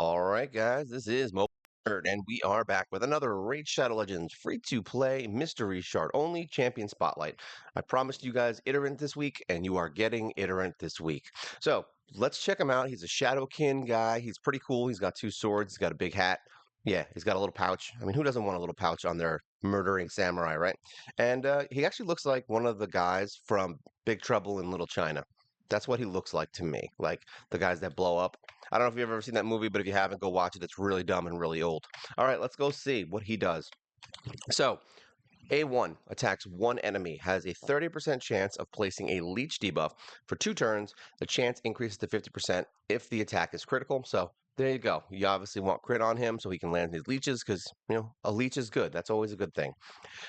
All right, guys, this is MobileGamerNerd, and we are back with another Raid Shadow Legends free-to-play mystery shard only champion spotlight. I promised you guys Itinerant this week, and you are getting Itinerant this week. So let's check him out. He's a Shadowkin guy. He's pretty cool. He's got two swords. He's got a big hat. Yeah, he's got a little pouch. I mean, who doesn't want a little pouch on their murdering samurai, right? And he actually looks like one of the guys from Big Trouble in Little China. That's what he looks like to me, like the guys that blow up. I don't know if you've ever seen that movie, but if you haven't, go watch it. It's really dumb and really old. All right, let's go see what he does. So, A1 attacks one enemy, has a 30% chance of placing a leech debuff for 2 turns. The chance increases to 50% if the attack is critical. So, there you go. You obviously want crit on him so he can land his leeches because, a leech is good. That's always a good thing.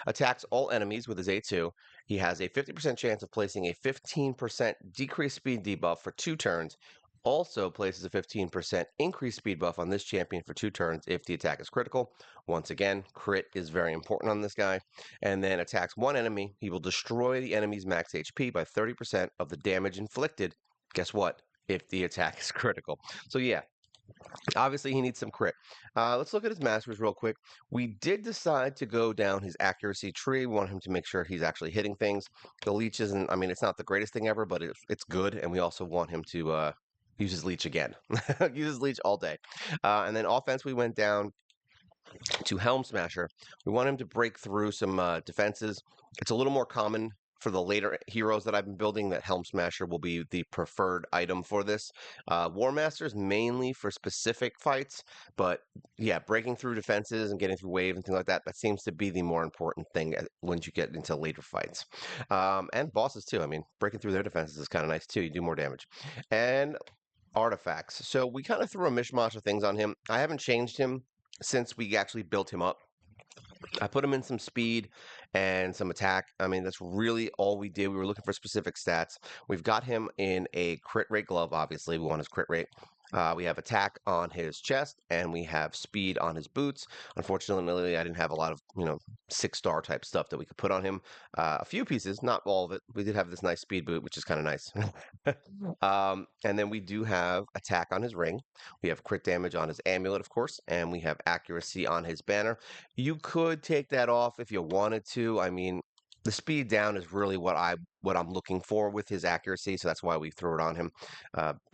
Attacks all enemies with his A2. He has a 50% chance of placing a 15% decreased speed debuff for 2 turns. Also places a 15% increased speed buff on this champion for 2 turns if the attack is critical. Once again, crit is very important on this guy. And then attacks one enemy. He will destroy the enemy's max HP by 30% of the damage inflicted. Guess what? If the attack is critical. So yeah, obviously, he needs some crit. Let's look at his masteries real quick. We did decide to go down his accuracy tree. We want him to make sure he's actually hitting things. The leech isn't, I mean, it's not the greatest thing ever, but it's good. And we also want him to use his leech again. Use his leech all day. And then offense, we went down to Helm Smasher. We want him to break through some defenses. It's a little more common for the later heroes that I've been building that Helm Smasher will be the preferred item for this. War Master is mainly for specific fights, but yeah, breaking through defenses and getting through wave and things like that, that seems to be the more important thing once you get into later fights. And bosses too. I mean, breaking through their defenses is kind of nice too. You do more damage. And artifacts. So we kind of threw a mishmash of things on him. I haven't changed him since we actually built him up. I put him in some speed and some attack. I mean, that's really all we did. We were looking for specific stats. We've got him in a crit rate glove, obviously. We want his crit rate. We have attack on his chest, and we have speed on his boots. Unfortunately, I didn't have a lot of, 6-star type stuff that we could put on him. A few pieces, not all of it. We did have this nice speed boot, which is kind of nice. And then we do have attack on his ring. We have crit damage on his amulet, of course, and we have accuracy on his banner. You could take that off if you wanted to. I mean, the speed down is really what I'm looking for with his accuracy, so that's why we threw it on him.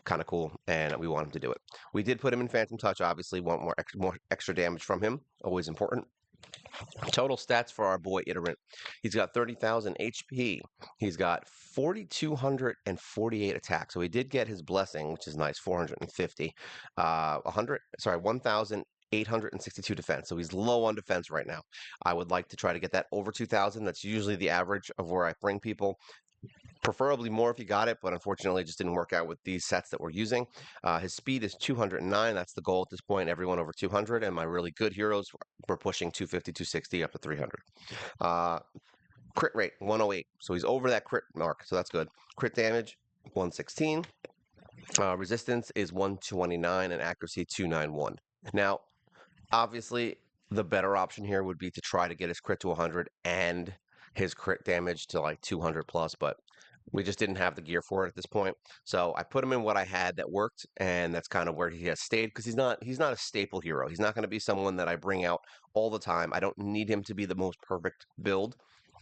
Kind of cool, and we want him to do it. We did put him in Phantom Touch, obviously. Want more extra damage from him, always important. Total stats for our boy Itinerant. He's got 30,000 HP. He's got 4,248 attacks. So he did get his blessing, which is nice, 450. 1,862 defense. So he's low on defense right now. I would like to try to get that over 2,000. That's usually the average of where I bring people. Preferably more if you got it, but unfortunately it just didn't work out with these sets that we're using. His speed is 209. That's the goal at this point. Everyone over 200. And my really good heroes, we're pushing 250, 260, up to 300. Crit rate, 108. So he's over that crit mark. So that's good. Crit damage, 116. Resistance is 129 and accuracy 291. Now, obviously, the better option here would be to try to get his crit to 100 and his crit damage to like 200 plus, but we just didn't have the gear for it at this point. So I put him in what I had that worked, and that's kind of where he has stayed because he's not a staple hero. He's not going to be someone that I bring out all the time. I don't need him to be the most perfect build.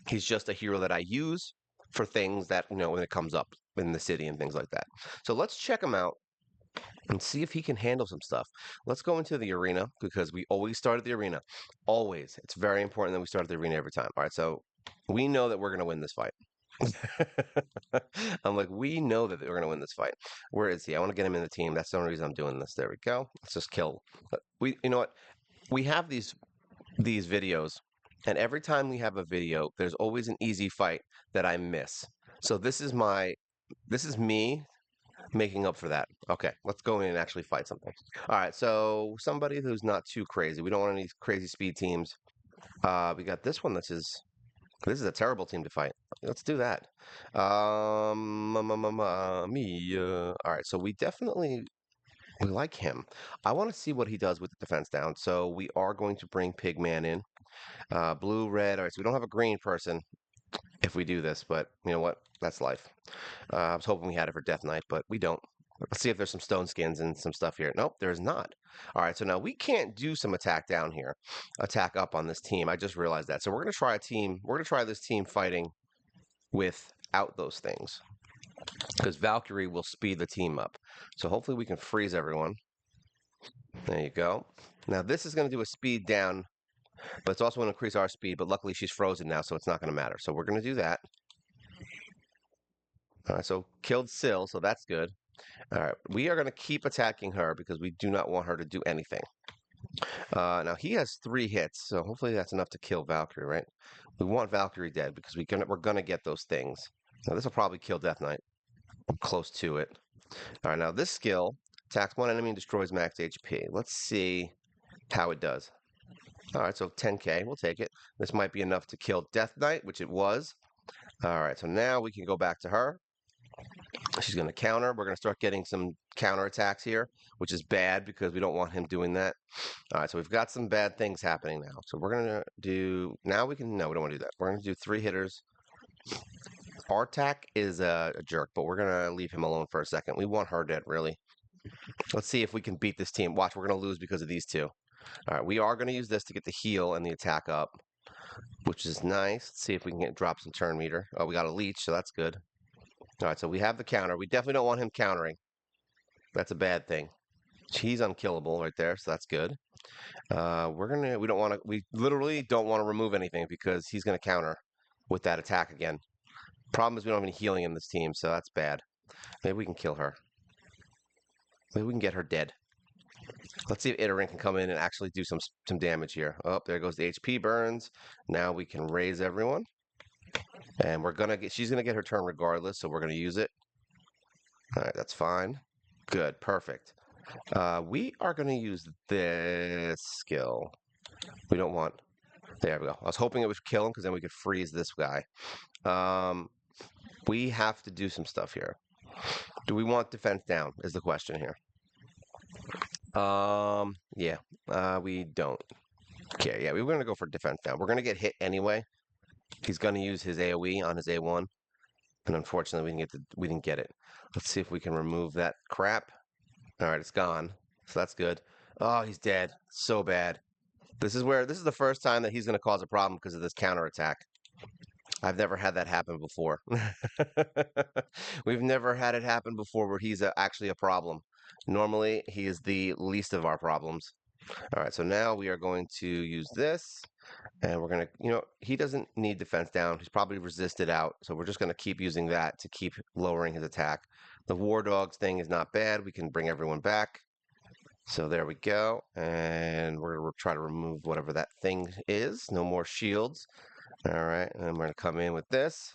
He's just a hero that I use for things that, when it comes up in the city and things like that. So let's check him out and see if he can handle some stuff. Let's go into the arena because we always start at the arena. Always. It's very important that we start at the arena every time. All right, so we know that we're going to win this fight. I'm like, we know that we're going to win this fight. Where is he? I want to get him in the team. That's the only reason I'm doing this. There we go. Let's just kill. You know what? We have these videos, and every time we have a video, there's always an easy fight that I miss. So this is me making up for that. Okay, let's go in and actually fight something. All right, so somebody who's not too crazy. We don't want any crazy speed teams. We got this one this is a terrible team to fight. Let's do that. All right, so we like him. I want to see what he does with the defense down. So we are going to bring Pigman in. Blue, red. All right, so we don't have a green person if we do this, but you know what? That's life. I was hoping we had it for Death Knight, but we don't. Let's see if there's some stone skins and some stuff here. Nope, there's not. All right, so now we can't do some attack down here, attack up on this team. I just realized that. So we're gonna try a team. We're gonna try this team fighting without those things because Valkyrie will speed the team up. So hopefully we can freeze everyone. There you go. Now this is gonna do a speed down, but it's also gonna increase our speed. But luckily she's frozen now, so it's not gonna matter. So we're gonna do that. All right, so killed Syl, so that's good. All right, we are going to keep attacking her because we do not want her to do anything. Now he has 3 hits, so hopefully that's enough to kill Valkyrie, right? We want Valkyrie dead because we're gonna get those things. Now this will probably kill Death Knight. I'm close to it. All right, now this skill attacks one enemy and destroys max HP. Let's see how it does. All right, so 10k, we'll take it. This might be enough to kill Death Knight, which it was. All right, so now we can go back to her. She's going to counter. We're going to start getting some counter attacks here, which is bad because we don't want him doing that. All right, so we've got some bad things happening now. So we're going to do, now we can, no, we don't want to do that. We're going to do 3 hitters. Artak is a jerk, but we're going to leave him alone for a second. We want her dead, really. Let's see if we can beat this team. Watch, we're going to lose because of these two. All right, we are going to use this to get the heal and the attack up, which is nice. Let's see if we can drop some turn meter. Oh, we got a leech, so that's good. All right, so we have the counter. We definitely don't want him countering. That's a bad thing. He's unkillable right there, so that's good. We literally don't want to remove anything because he's gonna counter with that attack again. Problem is we don't have any healing in this team, so that's bad. Maybe we can kill her. Maybe we can get her dead. Let's see if Itinerant can come in and actually do some damage here. Oh, there goes the HP burns. Now we can raise everyone. And she's gonna get her turn regardless, so we're gonna use it. All right, that's fine. Good, perfect. We are gonna use this skill. We don't want, there we go. I was hoping it would kill him because then we could freeze this guy. We have to do some stuff here. Do we want defense down is the question here. Yeah, we don't. Okay, yeah, we were gonna go for defense down. We're gonna get hit anyway. He's gonna use his AoE on his A1, and unfortunately we didn't get it. Let's see if we can remove that crap. All right, it's gone, so that's good. Oh, he's dead. So bad. This is the first time that he's gonna cause a problem because of this counter attack. I've never had that happen before. We've never had it happen before where he's actually a problem. Normally, he is the least of our problems. All right, so now we are going to use this. And we're going to, he doesn't need defense down. He's probably resisted out. So we're just going to keep using that to keep lowering his attack. The War Dogs thing is not bad. We can bring everyone back. So there we go. And we're going to try to remove whatever that thing is. No more shields. All right. And we're going to come in with this.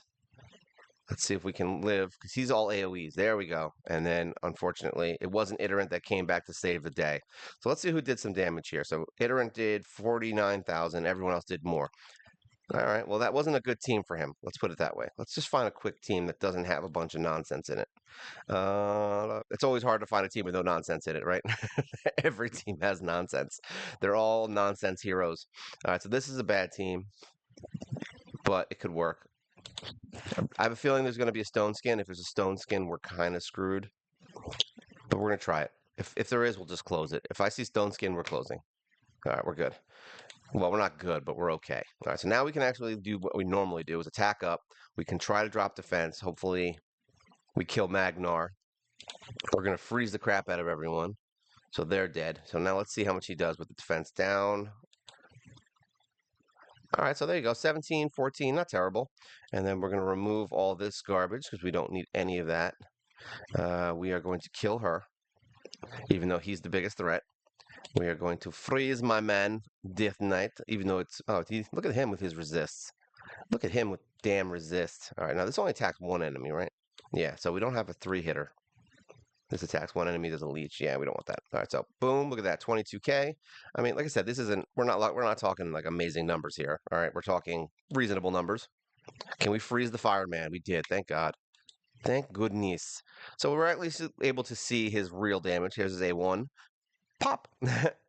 Let's see if we can live, because he's all AoEs. There we go. And then, unfortunately, it wasn't Itinerant that came back to save the day. So let's see who did some damage here. So Itinerant did 49,000. Everyone else did more. All right. Well, that wasn't a good team for him. Let's put it that way. Let's just find a quick team that doesn't have a bunch of nonsense in it. It's always hard to find a team with no nonsense in it, right? Every team has nonsense. They're all nonsense heroes. All right. So this is a bad team, but it could work. I have a feeling there's going to be a stone skin. If there's a stone skin, we're kind of screwed. But we're going to try it. If there is, we'll just close it. If I see stone skin, we're closing. All right, we're good. Well, we're not good, but we're okay. All right, so now we can actually do what we normally do, is attack up. We can try to drop defense. Hopefully, we kill Magnar. We're going to freeze the crap out of everyone. So they're dead. So now let's see how much he does with the defense down. All right, so there you go, 17, 14, not terrible. And then we're going to remove all this garbage because we don't need any of that. We are going to kill her, even though he's the biggest threat. We are going to freeze my man, Death Knight, even though it's, look at him with his resists. Look at him with damn resist. All right, now this only attacks one enemy, right? Yeah, so we don't have a 3-hitter. This attacks one enemy, does a leech. Yeah, we don't want that. All right, so boom, look at that, 22k. I mean, like I said, this isn't, we're not talking like amazing numbers here. All right, we're talking reasonable numbers. Can we freeze the fireman? We did, thank God. Thank goodness. So we're at least able to see his real damage. Here's his A1. Pop,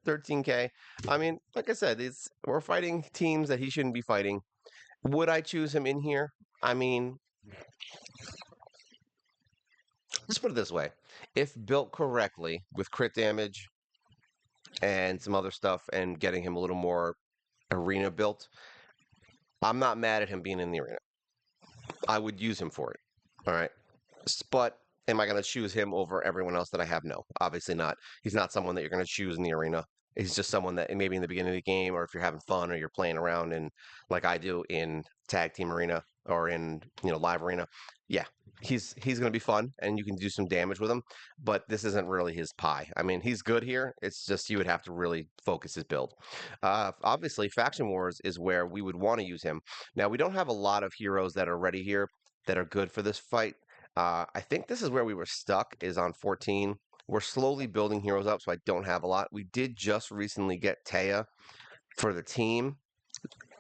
13k. I mean, like I said, we're fighting teams that he shouldn't be fighting. Would I choose him in here? I mean, Let's put it this way. If built correctly with crit damage and some other stuff and getting him a little more arena built, I'm not mad at him being in the arena. I would use him for it. All right. But am I going to choose him over everyone else that I have? No, obviously not. He's not someone that you're going to choose in the arena. He's just someone that maybe in the beginning of the game, or if you're having fun, or you're playing around in, like I do in tag team arena or in live arena. Yeah, he's going to be fun, and you can do some damage with him. But this isn't really his pie. I mean, he's good here. It's just you would have to really focus his build. Obviously, faction wars is where we would want to use him. Now we don't have a lot of heroes that are ready here that are good for this fight. I think this is where we were stuck, is on 14. We're slowly building heroes up, so I don't have a lot. We did just recently get Taya for the team.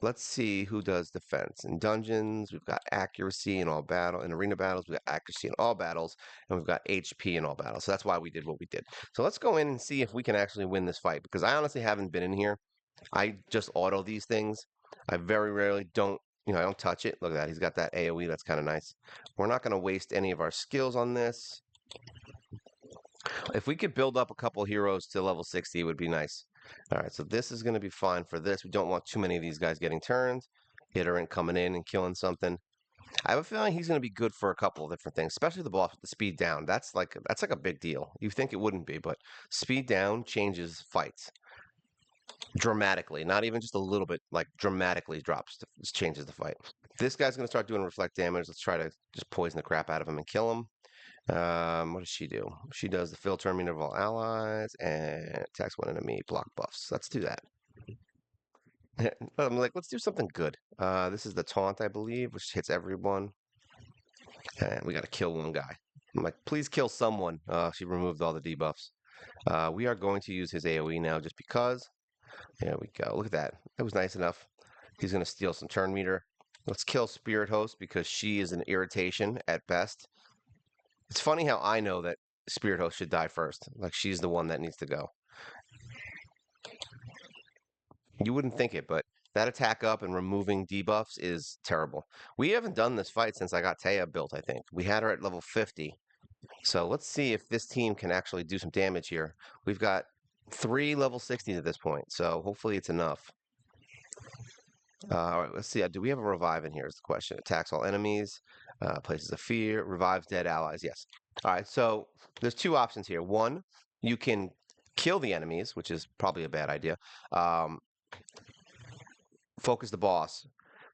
Let's see who does defense. In dungeons, we've got accuracy in all battle. In arena battles, we've got accuracy in all battles, and we've got HP in all battles. So that's why we did what we did. So let's go in and see if we can actually win this fight, because I honestly haven't been in here. I just auto these things. I very rarely don't, I don't touch it. Look at that. He's got that AoE. That's kind of nice. We're not going to waste any of our skills on this. If we could build up a couple heroes to level 60, it would be nice. All right, so this is going to be fine for this. We don't want too many of these guys getting turned. Iterant coming in and killing something. I have a feeling he's going to be good for a couple of different things, especially the boss with the speed down. That's like a big deal. You think it wouldn't be, but speed down changes fights dramatically. Not even just a little bit, like dramatically changes the fight. This guy's going to start doing reflect damage. Let's try to just poison the crap out of him and kill him. What does she do? She does the fill terminator of all allies and attacks one enemy, block buffs. Let's do that. I'm like, let's do something good. This is the taunt, I believe, which hits everyone. And we got to kill one guy. I'm like, please kill someone. She removed all the debuffs. We are going to use his AoE now just because. There we go. Look at that. That was nice enough. He's going to steal some turn meter. Let's kill Spirit Host because she is an irritation at best. It's funny how I know that Spirit Host should die first. Like, she's the one that needs to go. You wouldn't think it, but that attack up and removing debuffs is terrible. We haven't done this fight since I got Taya built, I think. We had her at level 50. So let's see if this team can actually do some damage here. We've got 3 level 60s at this point, so hopefully it's enough. All right, let's see. Do we have a revive in here is the question. Attacks all enemies, places of fear, revives dead allies. Yes. All right, so there's 2 options here. One, you can kill the enemies, which is probably a bad idea. Focus the boss.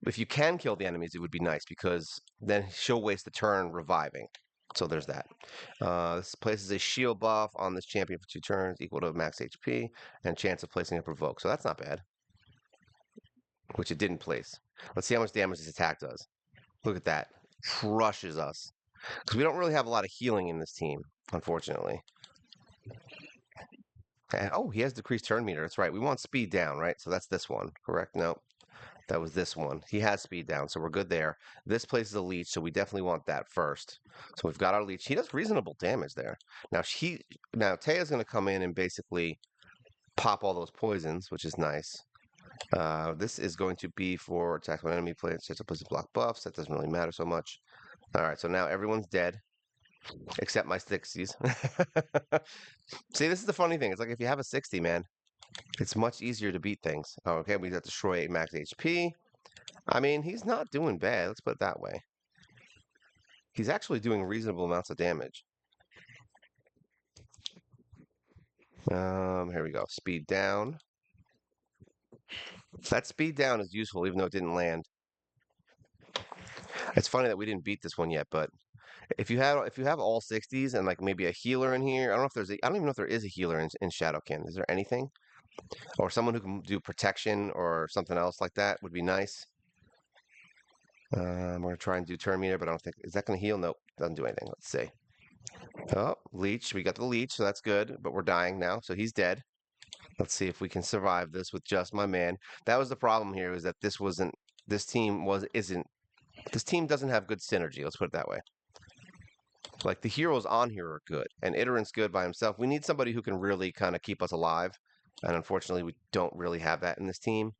If you can kill the enemies, it would be nice because then she'll waste the turn reviving. So there's that. This places a shield buff on this champion for 2 turns, equal to max HP, and chance of placing a provoke. So that's not bad. Which it didn't place. Let's see how much damage this attack does. Look at that. Crushes us. Because we don't really have a lot of healing in this team, unfortunately. And, oh, he has decreased turn meter. That's right. We want speed down, right? So that's this one, correct? No, that was this one. He has speed down, so we're good there. This places a leech, so we definitely want that first. So we've got our leech. He does reasonable damage there. Now Taya's going to come in and basically pop all those poisons, which is nice. This is going to be for attack when enemy plays such a place block buffs. That doesn't really matter so much. All right, so now everyone's dead except my 60s. See, this is the funny thing. It's like if you have a 60, man, it's much easier to beat things. Oh, okay, we got to destroy 8 max HP. I mean, he's not doing bad. Let's put it that way. He's actually doing reasonable amounts of damage. Here we go. Speed down. That speed down is useful, even though it didn't land. It's funny that we didn't beat this one yet, but if you have all 60s and like maybe a healer in here, I don't even know if there is a healer in Shadowkin. Is there anything? Or someone who can do protection or something else like that would be nice. We're gonna try and do turn meter, but I don't think is that gonna heal? Nope, doesn't do anything. Let's see. Oh, leech. We got the leech, so that's good. But we're dying now, so he's dead. Let's see if we can survive this with just my man. That was the problem here, is that this team doesn't have good synergy. Let's put it that way. Like the heroes on here are good, and Iterant's good by himself. We need somebody who can really kind of keep us alive, and unfortunately, we don't really have that in this team.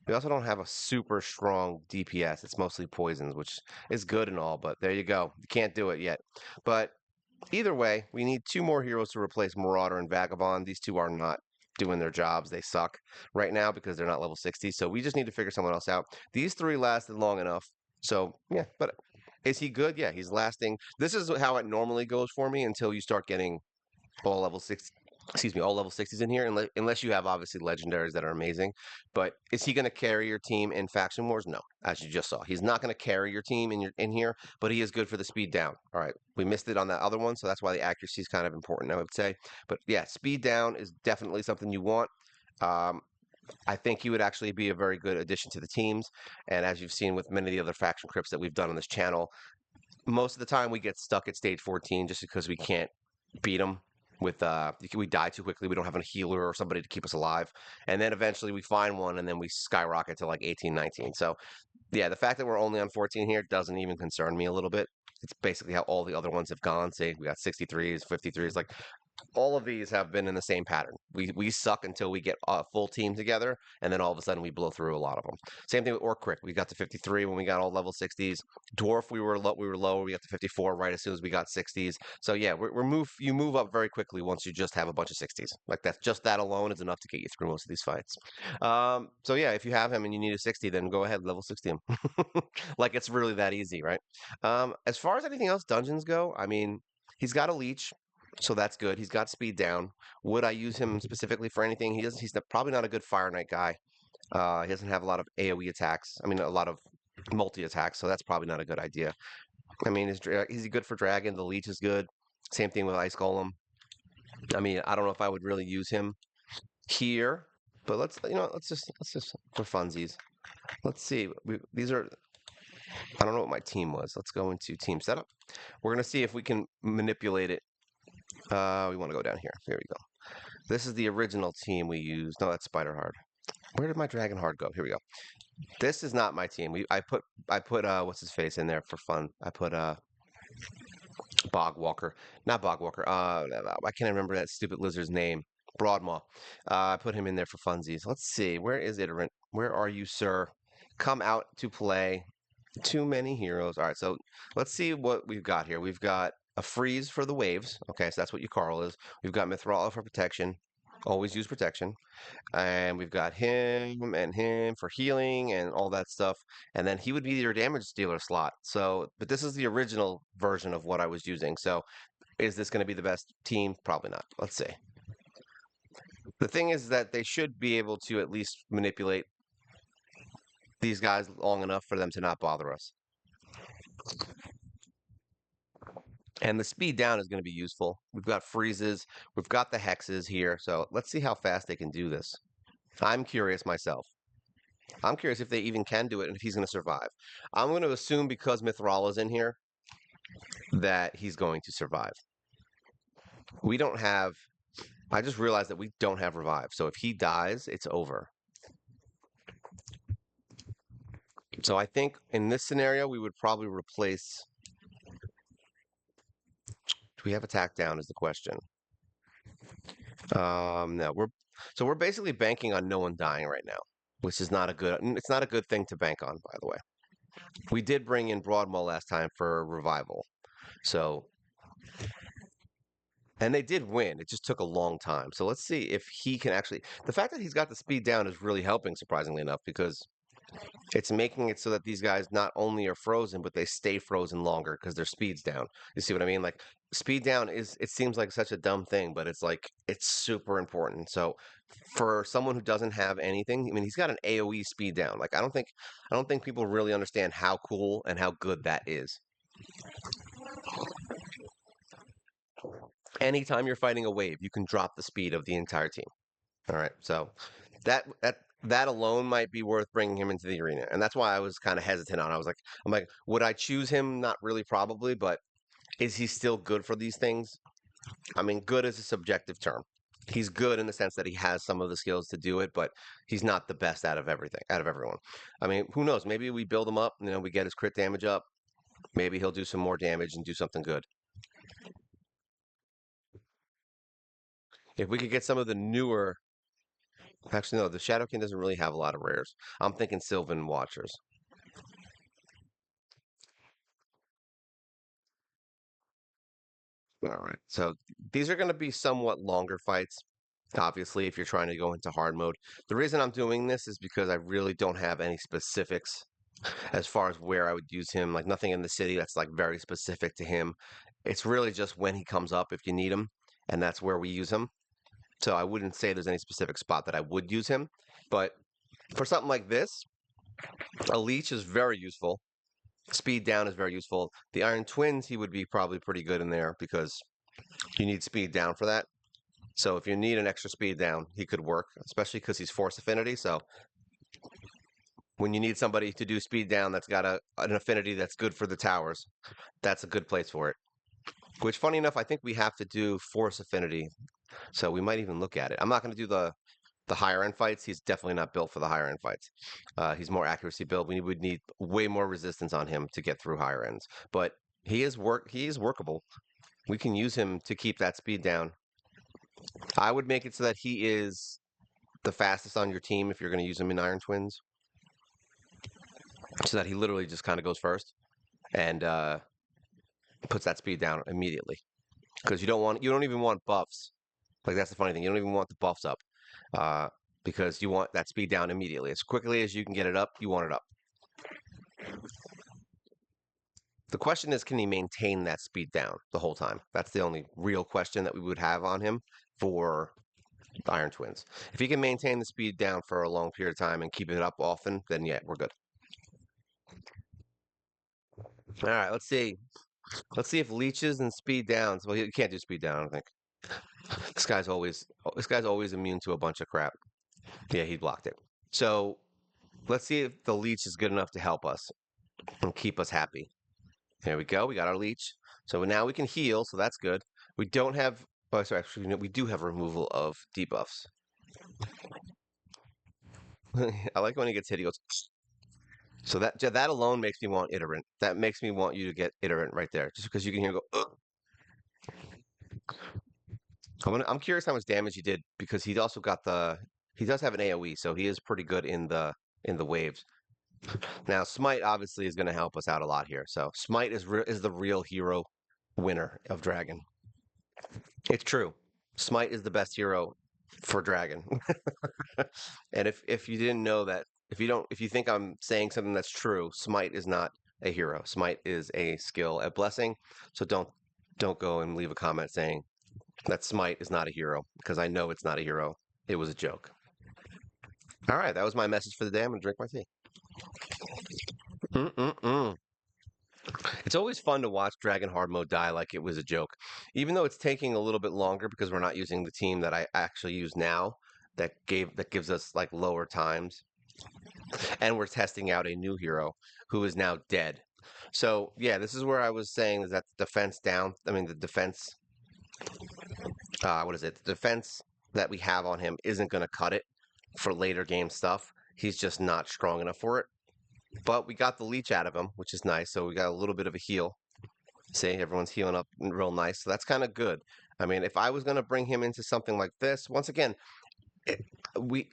We also don't have a super strong DPS. It's mostly poisons, which is good and all, but there you go. You can't do it yet. But either way, we need two more heroes to replace Marauder and Vagabond. These two are not doing their jobs. They suck right now because they're not level 60. So we just need to figure someone else out. These three lasted long enough. So yeah, but is he good? Yeah, he's lasting. This is how it normally goes for me until you start getting all level 60, excuse me, all level 60s in here, unless you have obviously legendaries that are amazing. But is he going to carry your team in faction wars? No, as you just saw, he's not going to carry your team in here, but he is good for the speed down. All right, we missed it on that other one, so that's why the accuracy is kind of important, I would say. But yeah, speed down is definitely something you want. Um, I think he would actually be a very good addition to the teams. And as you've seen with many of the other faction crypts that we've done on this channel, most of the time we get stuck at stage 14 just because we can't beat them with we die too quickly. We don't have a healer or somebody to keep us alive, and then eventually we find one, and then we skyrocket to like 18, 19. So yeah, the fact that we're only on 14 here doesn't even concern me a little bit. It's basically how all the other ones have gone. Say we got 63s, 53s. Like all of these have been in the same pattern. We suck until we get a full team together, and then all of a sudden we blow through a lot of them. Same thing with Orc Crick. We got to 53 when we got all level 60s. Dwarf, we were lower. We got to 54 right as soon as we got 60s. So yeah, you move up very quickly once you just have a bunch of 60s. Like that's just that alone is enough to get you through most of these fights. So yeah, if you have him and you need a 60, then go ahead level 60 him. Like it's really that easy, right? As far as anything else, dungeons go, I mean, he's got a leech. So that's good. He's got speed down. Would I use him specifically for anything? He doesn't. Probably not a good Fire Knight guy. He doesn't have a lot of AOE attacks. I mean, a lot of multi attacks. So that's probably not a good idea. I mean, is he good for Dragon? The Leech is good. Same thing with Ice Golem. I mean, I don't know if I would really use him here, but let's just for funsies. Let's see. These are. I don't know what my team was. Let's go into team setup. We're gonna see if we can manipulate it. We want to go down here. Here we go. This is the original team we used. No, that's Spiderheart. Where did my Dragonheart go? Here we go. This is not my team. I put what's his face in there for fun. I put Bogwalker. Not Bogwalker. I can't remember that stupid lizard's name. Broadmaw. I put him in there for funsies. Let's see. Where is Itinerant? Where are you, sir? Come out to play. Too many heroes. All right, so let's see what we've got here. We've got a freeze for the waves. Okay, so that's what Yukarl is. We've got Mithrala for protection. Always use protection. And we've got him for healing and all that stuff. And then he would be your damage dealer slot. So, but this is the original version of what I was using. So is this going to be the best team? Probably not. Let's see. The thing is that they should be able to at least manipulate these guys long enough for them to not bother us. And the speed down is going to be useful. We've got freezes. We've got the hexes here. So let's see how fast they can do this. I'm curious myself. I'm curious if they even can do it and if he's going to survive. I'm going to assume because Mithrala's in here that he's going to survive. We don't have... I just realized that we don't have revive. So if he dies, it's over. So I think in this scenario, we would probably replace... Do we have attack down is the question. No, we're basically banking on no one dying right now, which is not a good. It's not a good thing to bank on, by the way. We did bring in Broadmaw last time for revival, so and they did win. It just took a long time. So let's see if he can actually. The fact that he's got the speed down is really helping, surprisingly enough, because it's making it so that these guys not only are frozen, but they stay frozen longer because their speed's down. You see what I mean? Like speed down is it seems like such a dumb thing, but it's like it's super important. So for someone who doesn't have anything, I mean he's got an AoE speed down. Like I don't think people really understand how cool and how good that is. Anytime you're fighting a wave, you can drop the speed of the entire team. All right. So that alone might be worth bringing him into the arena. And that's why I was kind of hesitant on. I'm like, would I choose him? Not really, probably, but is he still good for these things? I mean, good is a subjective term. He's good in the sense that he has some of the skills to do it, but he's not the best out of everything, out of everyone. I mean, who knows? Maybe we build him up, we get his crit damage up. Maybe he'll do some more damage and do something good. If we could get some of the newer, actually no, the Shadowkin doesn't really have a lot of rares. I'm thinking Sylvan Watchers. All right. So these are going to be somewhat longer fights. Obviously, if you're trying to go into hard mode. The reason I'm doing this is because I really don't have any specifics as far as where I would use him. Like nothing in the city that's like very specific to him. It's really just when he comes up if you need him, and that's where we use him. So I wouldn't say there's any specific spot that I would use him. But for something like this, a leech is very useful. Speed down is very useful. The Iron Twins, he would be probably pretty good in there because you need speed down for that. So if you need an extra speed down, he could work, especially because he's force affinity. So when you need somebody to do speed down that's got an affinity that's good for the towers, that's a good place for it. Which, funny enough, I think we have to do force affinity. So we might even look at it. I'm not going to do the higher end fights. He's definitely not built for the higher end fights. He's more accuracy build. We would need way more resistance on him to get through higher ends. But he is workable. We can use him to keep that speed down. I would make it so that he is the fastest on your team if you're going to use him in Iron Twins, so that he literally just kind of goes first and puts that speed down immediately. Because you don't even want buffs. Like that's the funny thing. You don't even want the buffs up, uh, because you want that speed down immediately. As quickly as you can get it up, you want it up. The question is, can he maintain that speed down the whole time? That's the only real question that we would have on him for Iron Twins. If he can maintain the speed down for a long period of time and keep it up often, then yeah, we're good. All right, let's see. Let's see if leeches and speed downs. Well, you can't do speed down, I don't think. This guy's always immune to a bunch of crap. Yeah, he blocked it. So let's see if the leech is good enough to help us and keep us happy. There we go. We got our leech. So now we can heal, so that's good. We don't have. Oh, sorry. Actually, no, we do have removal of debuffs. I like when he gets hit. He goes. So that alone makes me want Iterant. That makes me want you to get Iterant right there, just because you can hear him go. Ugh. I'm curious how much damage he did because he also got the. He does have an AOE, so he is pretty good in the waves. Now, Smite obviously is going to help us out a lot here. So Smite is the real hero winner of Dragon. It's true. Smite is the best hero for Dragon. And if you didn't know that, if you think I'm saying something that's true, Smite is not a hero. Smite is a skill, a blessing. So don't go and leave a comment saying that Smite is not a hero because I know it's not a hero. It was a joke. All right, that was my message for the day. I'm gonna drink my tea. Mm-mm-mm. It's always fun to watch Dragon Hard Mode die like it was a joke, even though it's taking a little bit longer because we're not using the team that I actually use now that gives us like lower times, and we're testing out a new hero who is now dead. So yeah, this is where I was saying is that the defense down. I mean the defense. What is it? The defense that we have on him isn't going to cut it for later game stuff. He's just not strong enough for it. But we got the leech out of him, which is nice. So we got a little bit of a heal. See, everyone's healing up real nice. So that's kind of good. I mean, if I was going to bring him into something like this, once again, it,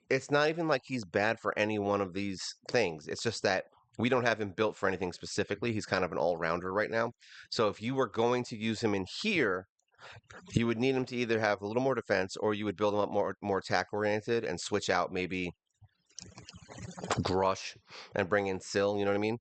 it's not even like he's bad for any one of these things. It's just that we don't have him built for anything specifically. He's kind of an all-rounder right now. So if you were going to use him in here, you would need him to either have a little more defense or you would build him up more attack oriented and switch out maybe Grush and bring in Sill, you know what I mean?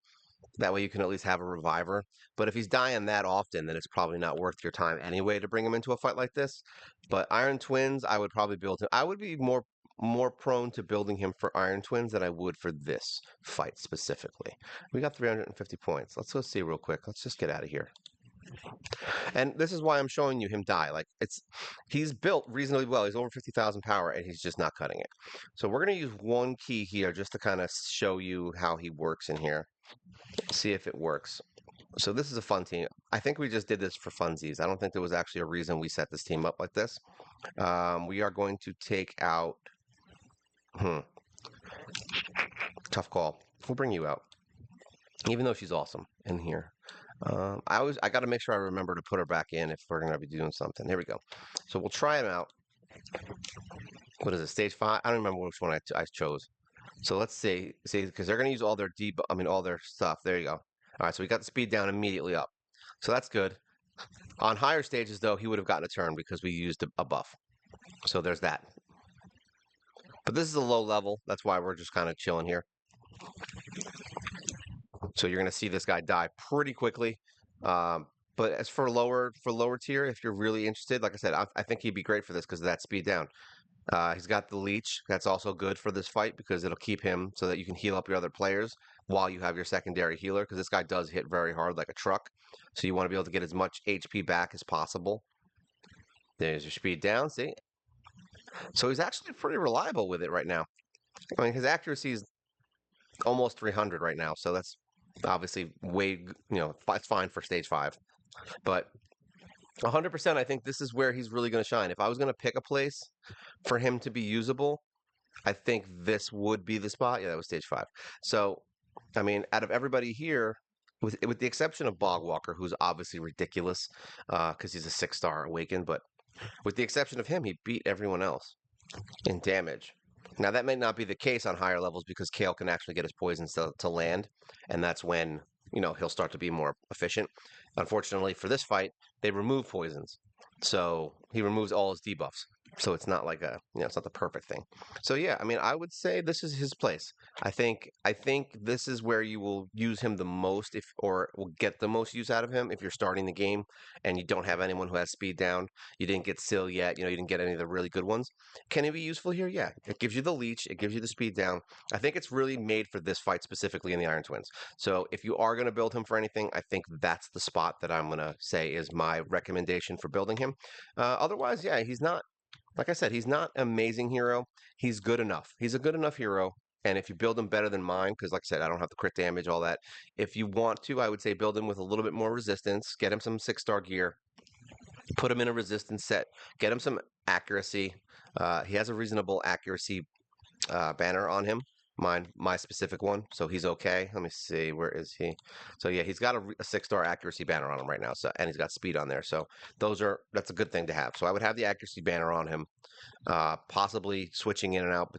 That way you can at least have a reviver. But if he's dying that often, then it's probably not worth your time anyway to bring him into a fight like this. But Iron Twins, I would probably build him. I would be more prone to building him for Iron Twins than I would for this fight specifically. We got 350 points. Let's go see real quick. Let's just get out of here. And this is why I'm showing you him die. Like he's built reasonably well. He's over 50,000 power, and he's just not cutting it. So we're gonna use one key here just to kind of show you how he works in here. See if it works. So this is a fun team. I think we just did this for funsies. I don't think there was actually a reason we set this team up like this. We are going to take out. Tough call. We'll bring you out, even though she's awesome in here. I got to make sure I remember to put her back in if we're gonna be doing something. Here we go. So we'll try it out. What is it? Stage 5? I don't remember which one I chose. So let's see, because they're gonna use all their all their stuff. There you go. All right, so we got the speed down immediately up. So that's good. On higher stages, though, he would have gotten a turn because we used a buff. So there's that. But this is a low level. That's why we're just kind of chilling here. So you're going to see this guy die pretty quickly. But as for lower tier, if you're really interested, like I said, I think he'd be great for this because of that speed down. He's got the leech. That's also good for this fight because it'll keep him so that you can heal up your other players while you have your secondary healer. Because this guy does hit very hard like a truck. So you want to be able to get as much HP back as possible. There's your speed down. See? So he's actually pretty reliable with it right now. I mean, his accuracy is almost 300 right now. So that's obviously it's fine for stage 5. But 100%, I think this is where he's really going to shine. If I was going to pick a place for him to be usable, I think this would be the spot. Yeah, that was stage 5. So, I mean, out of everybody here, with the exception of Bogwalker, who's obviously ridiculous because he's a 6-star awakened, but with the exception of him, he beat everyone else in damage. Now, that may not be the case on higher levels because Kale can actually get his poisons to land, and that's when, he'll start to be more efficient. Unfortunately, for this fight, they remove poisons. So he removes all his debuffs. So it's not like it's not the perfect thing. So yeah, I mean, I would say this is his place. I think this is where you will use him the most or will get the most use out of him if you're starting the game and you don't have anyone who has speed down. You didn't get Syl yet, you didn't get any of the really good ones. Can he be useful here? Yeah. It gives you the leech, it gives you the speed down. I think it's really made for this fight specifically in the Iron Twins. So if you are going to build him for anything, I think that's the spot that I'm going to say is my recommendation for building him. Otherwise, yeah, he's not, like I said, he's not an amazing hero. He's good enough. He's a good enough hero. And if you build him better than mine, because like I said, I don't have the crit damage, all that. If you want to, I would say build him with a little bit more resistance. Get him some 6-star gear. Put him in a resistance set. Get him some accuracy. He has a reasonable accuracy banner on him. My specific one, so he's okay. Let me see, where is he? So yeah, he's got a 6-star accuracy banner on him right now. So and he's got speed on there. So that's a good thing to have. So I would have the accuracy banner on him. Possibly switching in and out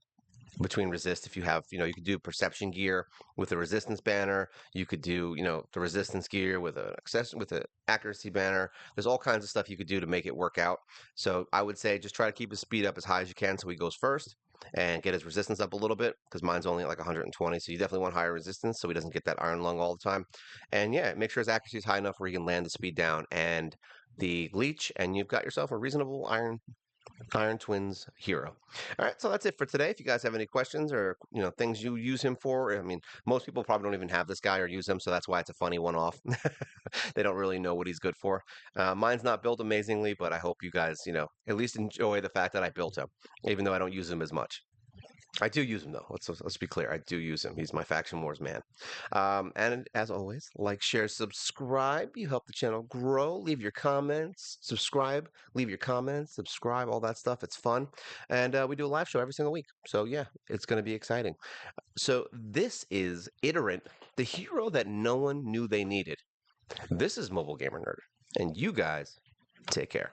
between resist if you have, you could do perception gear with a resistance banner. You could do, the resistance gear with an accuracy banner. There's all kinds of stuff you could do to make it work out. So I would say just try to keep his speed up as high as you can so he goes first and get his resistance up a little bit because mine's only at like 120. So you definitely want higher resistance so he doesn't get that iron lung all the time. And yeah, make sure his accuracy is high enough where he can land the speed down and the leech, and you've got yourself a reasonable Iron Twins hero. All right, so that's it for today. If you guys have any questions or things you use him for, I mean, most people probably don't even have this guy or use him, so that's why it's a funny one-off. They don't really know what he's good for. Mine's not built amazingly, but I hope you guys, at least enjoy the fact that I built him, even though I don't use him as much. I do use him though. Let's be clear. I do use him. He's my Faction Wars man. And as always, like, share, subscribe. You help the channel grow. Leave your comments. Subscribe. Leave your comments. Subscribe. All that stuff. It's fun. And we do a live show every single week. So yeah, it's going to be exciting. So this is Itinerant, the hero that no one knew they needed. This is Mobile Gamer Nerd, and you guys take care.